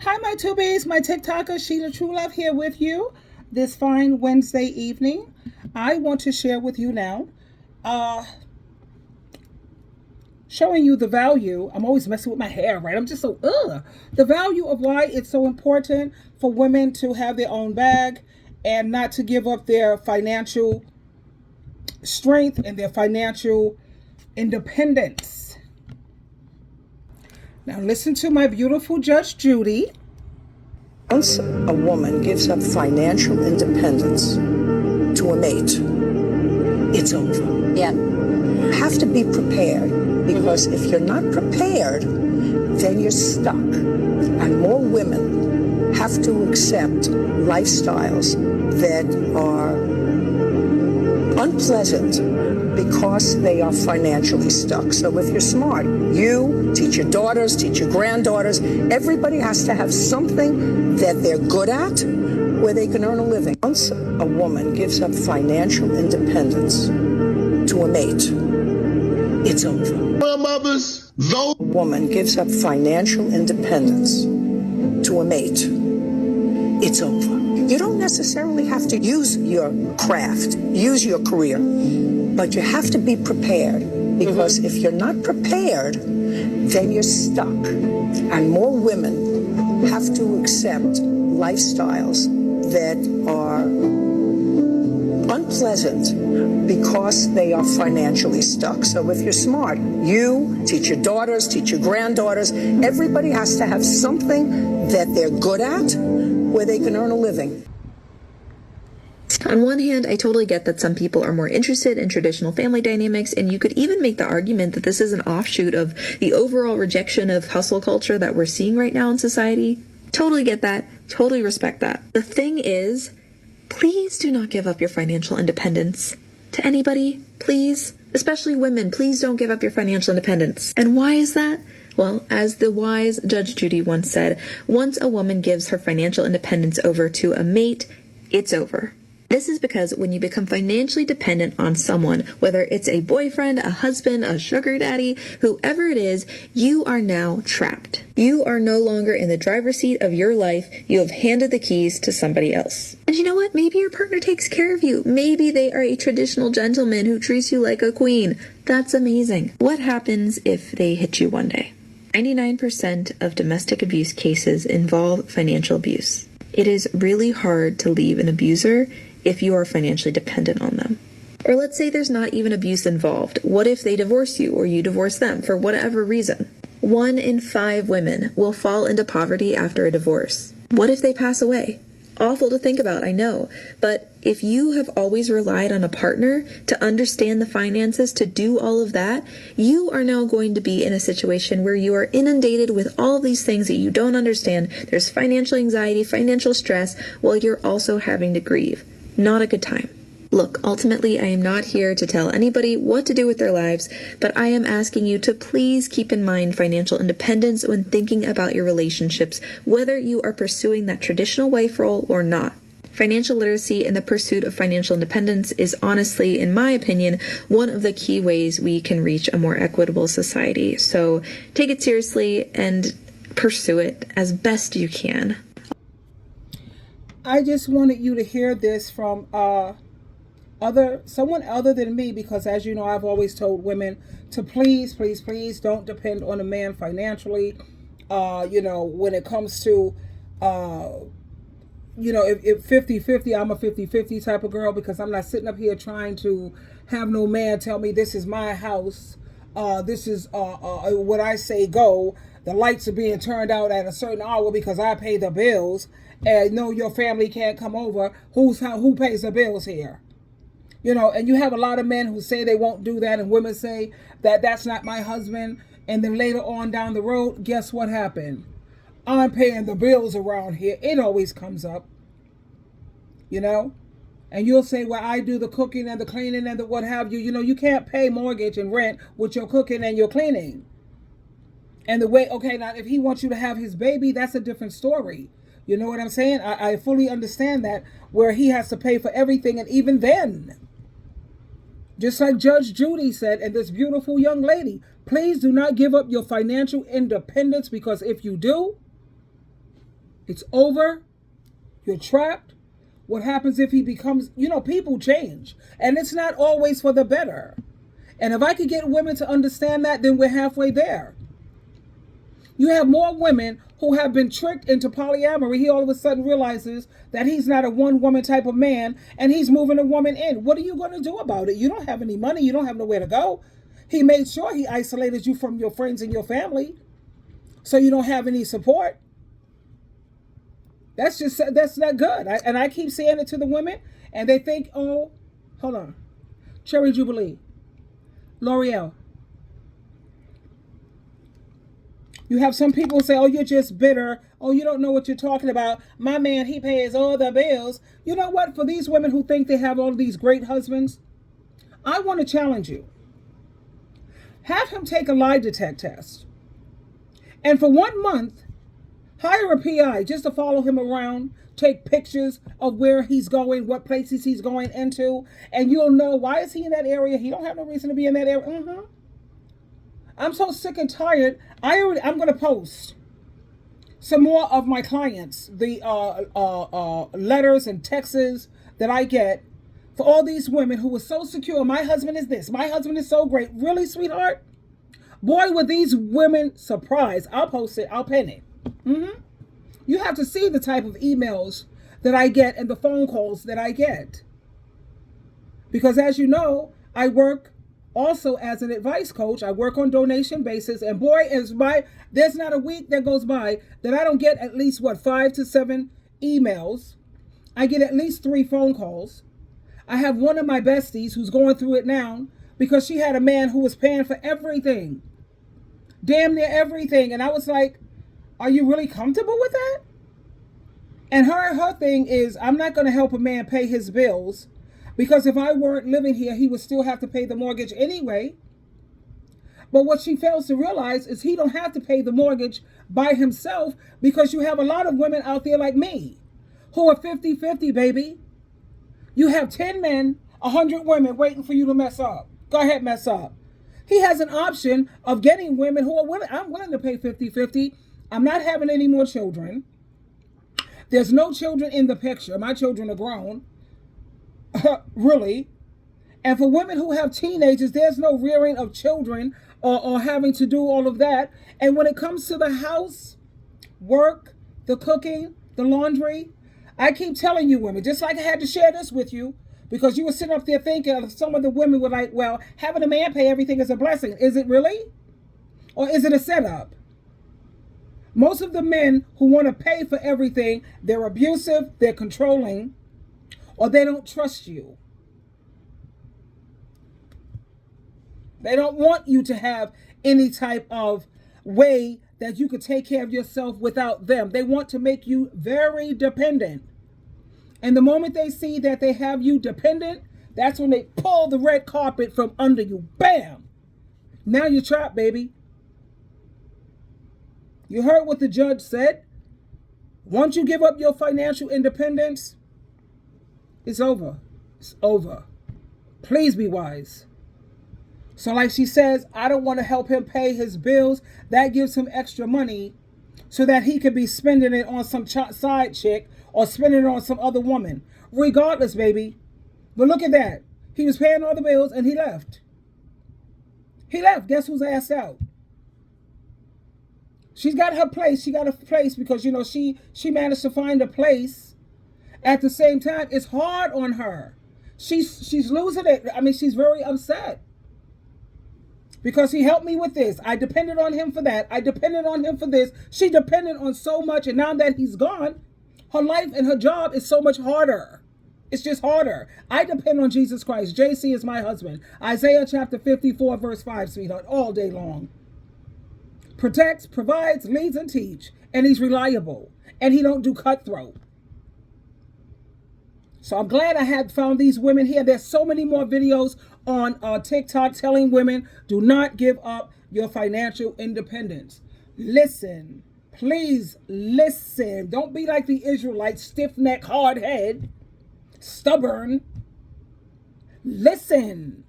Hi, my tubies, my TikToker, SheilaTruelove here with you this fine Wednesday evening. I want to share with you now, showing you the value. I'm always messing with my hair, right? I'm just so, the value of why it's so important for women to have their own bag and not to give up their financial strength and their financial independence. Now, listen to my beautiful Judge Judy. Once a woman gives up financial independence to a mate, it's over. Yeah. You have to be prepared, because if you're not prepared, then you're stuck. And more women have to accept lifestyles that are unpleasant because they are financially stuck. So if you're smart, you teach your daughters, teach your granddaughters, everybody has to have something that they're good at where they can earn a living. Once a woman gives up financial independence to a mate, it's over. Mothers, though. A woman gives up financial independence to a mate, it's over. You don't necessarily have to use your craft, use your career, but you have to be prepared, because if you're not prepared, then you're stuck. And more women have to accept lifestyles that are unpleasant because they are financially stuck. So if you're smart, you teach your daughters, teach your granddaughters, everybody has to have something that they're good at where they can earn a living. On one hand, I totally get that some people are more interested in traditional family dynamics, and you could even make the argument that this is an offshoot of the overall rejection of hustle culture that we're seeing right now in society. Totally get that. Totally respect that. The thing is, please do not give up your financial independence to anybody, please. Especially women, please don't give up your financial independence. And why is that? Well, as the wise Judge Judy once said, once a woman gives her financial independence over to a mate, it's over. This is because when you become financially dependent on someone, whether it's a boyfriend, a husband, a sugar daddy, whoever it is, you are now trapped. You are no longer in the driver's seat of your life. You have handed the keys to somebody else. And you know what? Maybe your partner takes care of you. Maybe they are a traditional gentleman who treats you like a queen. That's amazing. What happens if they hit you one day? 99% of domestic abuse cases involve financial abuse. It is really hard to leave an abuser if you are financially dependent on them. Or let's say there's not even abuse involved. What if they divorce you or you divorce them for whatever reason? 1 in 5 women will fall into poverty after a divorce. What if they pass away? Awful to think about, I know. But if you have always relied on a partner to understand the finances, to do all of that, you are now going to be in a situation where you are inundated with all of these things that you don't understand. There's financial anxiety, financial stress, while you're also having to grieve. Not a good time. Look, ultimately, I am not here to tell anybody what to do with their lives, but I am asking you to please keep in mind financial independence when thinking about your relationships, whether you are pursuing that traditional wife role or not. Financial literacy and the pursuit of financial independence is honestly, in my opinion, one of the key ways we can reach a more equitable society. So take it seriously and pursue it as best you can. I just wanted you to hear this from someone other than me, because as you know, I've always told women to please don't depend on a man financially. When it comes to if 50-50, I'm a 50-50 type of girl, because I'm not sitting up here trying to have no man tell me this is my house, this is what I say go, the lights are being turned out at a certain hour because I pay the bills, and no, your family can't come over. Who pays the bills here? And you have a lot of men who say they won't do that, and women say that that's not my husband, and then later on down the road, guess what happened? I'm paying the bills around here. It always comes up, and you'll say, well, I do the cooking and the cleaning and the what have you. You can't pay mortgage and rent with your cooking and your cleaning. And the way, okay, now if he wants you to have his baby, that's a different story. You know what I'm saying? I fully understand that, where he has to pay for everything. And even then, just like Judge Judy said, and this beautiful young lady, please do not give up your financial independence, because if you do, It's over. You're trapped. What happens if he becomes, people change. And it's not always for the better. And if I could get women to understand that, then we're halfway there. You have more women who have been tricked into polyamory. He all of a sudden realizes that he's not a one-woman type of man, and he's moving a woman in. What are you going to do about it? You don't have any money. You don't have nowhere to go. He made sure he isolated you from your friends and your family, so you don't have any support. That's not good. And I keep saying it to the women, and they think, oh, hold on. Cherry Jubilee. L'Oreal. You have some people say, oh, you're just bitter. Oh, you don't know what you're talking about. My man, he pays all the bills. You know what? For these women who think they have all of these great husbands, I want to challenge you. Have him take a lie detector test. And for 1 month, hire a PI just to follow him around, take pictures of where he's going, what places he's going into, and you'll know, why is he in that area? He don't have no reason to be in that area. I'm so sick and tired. I'm going to post some more of my clients, the letters and texts that I get for all these women who are so secure. My husband is this. My husband is so great. Really, sweetheart? Boy, were these women surprised. I'll post it. I'll pin it. You have to see the type of emails that I get and the phone calls that I get. Because as you know, I work also as an advice coach. I work on donation basis, and boy, there's not a week that goes by that I don't get at least 5 to 7 emails. I get at least 3 phone calls. I have one of my besties who's going through it now because she had a man who was paying for everything, damn near everything, and I was like, are you really comfortable with that? And her thing is, I'm not going to help a man pay his bills, because if I weren't living here, he would still have to pay the mortgage anyway. But what she fails to realize is he don't have to pay the mortgage by himself, because you have a lot of women out there like me who are 50-50, baby. You have 10 men, 100 women waiting for you to mess up. Go ahead, mess up. He has an option of getting women who are willing. I'm willing to pay 50-50. I'm not having any more children. There's no children in the picture. My children are grown. Really. And for women who have teenagers, there's no rearing of children or having to do all of that. And when it comes to the house, work, the cooking, the laundry, I keep telling you women, just like I had to share this with you, because you were sitting up there thinking, some of the women were like, well, having a man pay everything is a blessing. Is it really? Or is it a setup? Most of the men who want to pay for everything, they're abusive, they're controlling, or they don't trust you. They don't want you to have any type of way that you could take care of yourself without them. They want to make you very dependent. And the moment they see that they have you dependent, that's when they pull the red carpet from under you. Bam! Now you're trapped, baby. You heard what the judge said. Once you give up your financial independence, it's over. It's over. Please be wise. So like she says, I don't want to help him pay his bills. That gives him extra money so that he could be spending it on some side chick or spending it on some other woman. Regardless, baby. But look at that. He was paying all the bills and he left. He left. Guess who's asked out? She's got her place. She got a place because, you know, she managed to find a place. At the same time, it's hard on her. She's losing it. I mean, she's very upset. Because he helped me with this. I depended on him for that. I depended on him for this. She depended on so much. And now that he's gone, her life and her job is so much harder. It's just harder. I depend on Jesus Christ. JC is my husband. Isaiah chapter 54, verse 5, sweetheart, all day long. Protects, provides, leads, and teach. And he's reliable. And he don't do cutthroat. So I'm glad I had found these women here. There's so many more videos on TikTok telling women, do not give up your financial independence. Listen, please listen. Don't be like the Israelites, stiff-necked, hard head, stubborn. Listen.